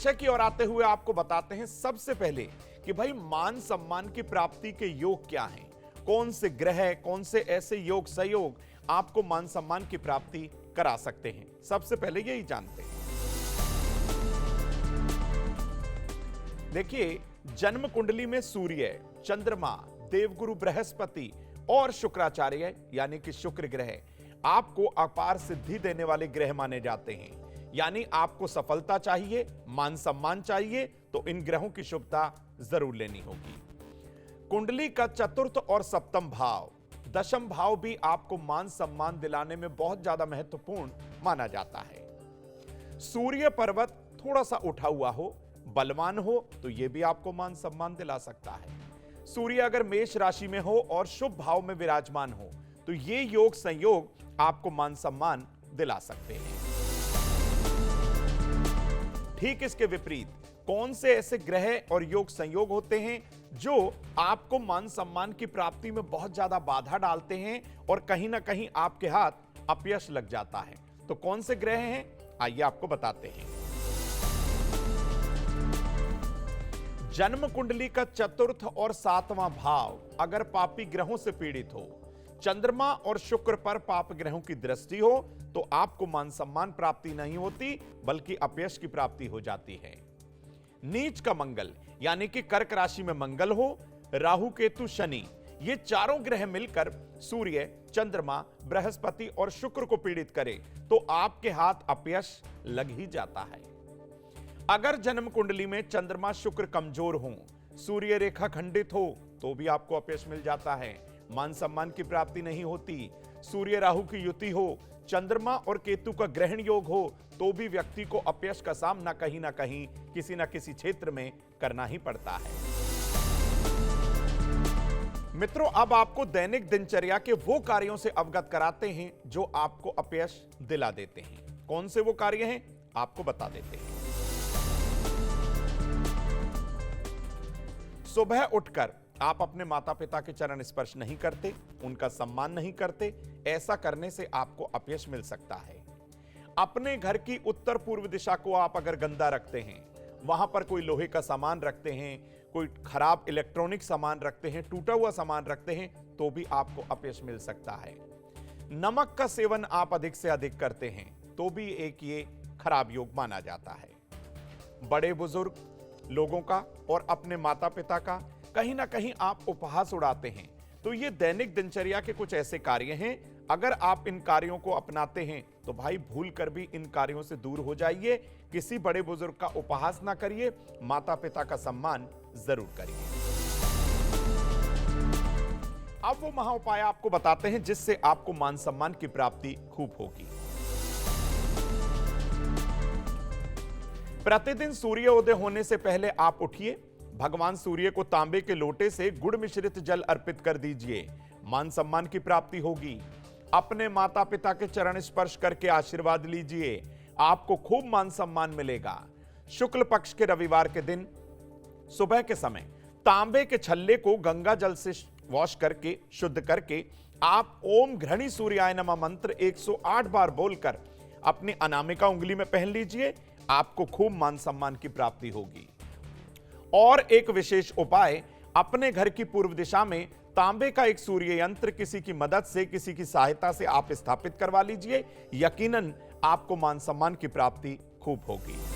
विषय की ओर आते हुए आपको बताते हैं सबसे पहले कि भाई मान सम्मान की प्राप्ति के योग क्या हैं, कौन से ग्रह, कौन से ऐसे योग संयोग आपको मान सम्मान की प्राप्ति करा सकते हैं। सबसे पहले यही जानते हैं। देखिए, जन्म कुंडली में सूर्य, चंद्रमा, देवगुरु बृहस्पति और शुक्राचार्य यानी कि शुक्र ग्रह आपको अपार सिद्धि देने वाले ग्रह माने जाते हैं। यानी आपको सफलता चाहिए, मान सम्मान चाहिए तो इन ग्रहों की शुभता जरूर लेनी होगी। कुंडली का चतुर्थ और सप्तम भाव, दशम भाव भी आपको मान सम्मान दिलाने में बहुत ज्यादा महत्वपूर्ण माना जाता है। सूर्य पर्वत थोड़ा सा उठा हुआ हो, बलवान हो तो यह भी आपको मान सम्मान दिला सकता है। सूर्य अगर मेष राशि में हो और शुभ भाव में विराजमान हो तो ये योग संयोग आपको मान सम्मान दिला सकते हैं। ठीक इसके विपरीत कौन से ऐसे ग्रह और योग संयोग होते हैं जो आपको मान सम्मान की प्राप्ति में बहुत ज्यादा बाधा डालते हैं और कहीं ना कहीं आपके हाथ अपयश लग जाता है। तो कौन से ग्रह हैं, आइए आपको बताते हैं। जन्म कुंडली का चतुर्थ और सातवां भाव अगर पापी ग्रहों से पीड़ित हो, चंद्रमा और शुक्र पर पाप ग्रहों की दृष्टि हो तो आपको मान सम्मान प्राप्ति नहीं होती बल्कि अपयश की प्राप्ति हो जाती है। नीच का मंगल यानी कि कर्क राशि में मंगल हो, राहु केतु शनि ये चारों ग्रह मिलकर सूर्य, चंद्रमा, बृहस्पति और शुक्र को पीड़ित करे तो आपके हाथ अपयश लग ही जाता है। अगर जन्म कुंडली में चंद्रमा शुक्र कमजोर हो, सूर्य रेखा खंडित हो तो भी आपको अपयश मिल जाता है, मान सम्मान की प्राप्ति नहीं होती। सूर्य राहु की युति हो, चंद्रमा और केतु का ग्रहण योग हो तो भी व्यक्ति को अपयश का सामना कहीं ना कहीं किसी ना किसी क्षेत्र में करना ही पड़ता है। मित्रों, अब आपको दैनिक दिनचर्या के वो कार्यों से अवगत कराते हैं जो आपको अपयश दिला देते हैं। कौन से वो कार्य हैं आपको बता देते हैं। सुबह उठकर आप अपने माता पिता के चरण स्पर्श नहीं करते, उनका सम्मान नहीं करते, ऐसा करने से आपको अपयश मिल सकता है। अपने घर की उत्तर पूर्व दिशा को आप अगर गंदा रखते हैं, वहां पर कोई लोहे का सामान रखते हैं, कोई खराब इलेक्ट्रॉनिक सामान रखते हैं, टूटा हुआ सामान रखते हैं तो भी आपको अपयश मिल सकता है। नमक का सेवन आप अधिक से अधिक करते हैं तो भी एक ये खराब योग माना जाता है। बड़े बुजुर्ग लोगों का और अपने माता पिता का कहीं ना कहीं आप उपहास उड़ाते हैं तो ये दैनिक दिनचर्या के कुछ ऐसे कार्य हैं, अगर आप इन कार्यों को अपनाते हैं तो भाई भूल कर भी इन कार्यों से दूर हो जाइए। किसी बड़े बुजुर्ग का उपहास ना करिए, माता पिता का सम्मान जरूर करिए। अब वो महा उपाय आपको बताते हैं जिससे आपको मान सम्मान की प्राप्ति खूब होगी। प्रतिदिन सूर्योदय होने से पहले आप उठिए, भगवान सूर्य को तांबे के लोटे से गुड़ मिश्रित जल अर्पित कर दीजिए, मान सम्मान की प्राप्ति होगी। अपने माता पिता के चरण स्पर्श करके आशीर्वाद लीजिए, आपको खूब मान सम्मान मिलेगा। शुक्ल पक्ष के रविवार के दिन सुबह के समय तांबे के छल्ले को गंगा जल से वॉश करके शुद्ध करके आप ओम घृणी सूर्याय नमः मंत्र 108 बार बोलकर अपनी अनामिका उंगली में पहन लीजिए, आपको खूब मान सम्मान की प्राप्ति होगी। और एक विशेष उपाय, अपने घर की पूर्व दिशा में तांबे का एक सूर्य यंत्र किसी की मदद से, किसी की सहायता से आप स्थापित करवा लीजिए, यकीनन आपको मान सम्मान की प्राप्ति खूब होगी।